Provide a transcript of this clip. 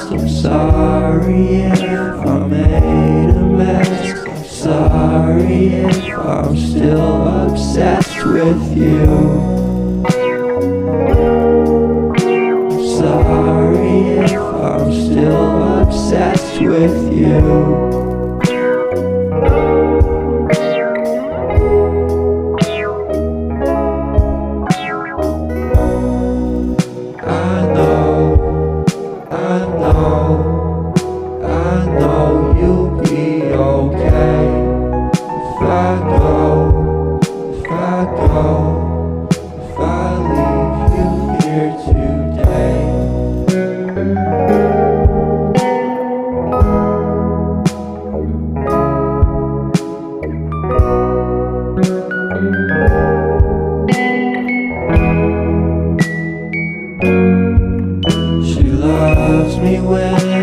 best. I'm sorry if I made a mess. I'm sorry if I'm still obsessed with you. I'm sorry if I'm still obsessed with you. I know you'll be okay if I leave you here today. She loves me when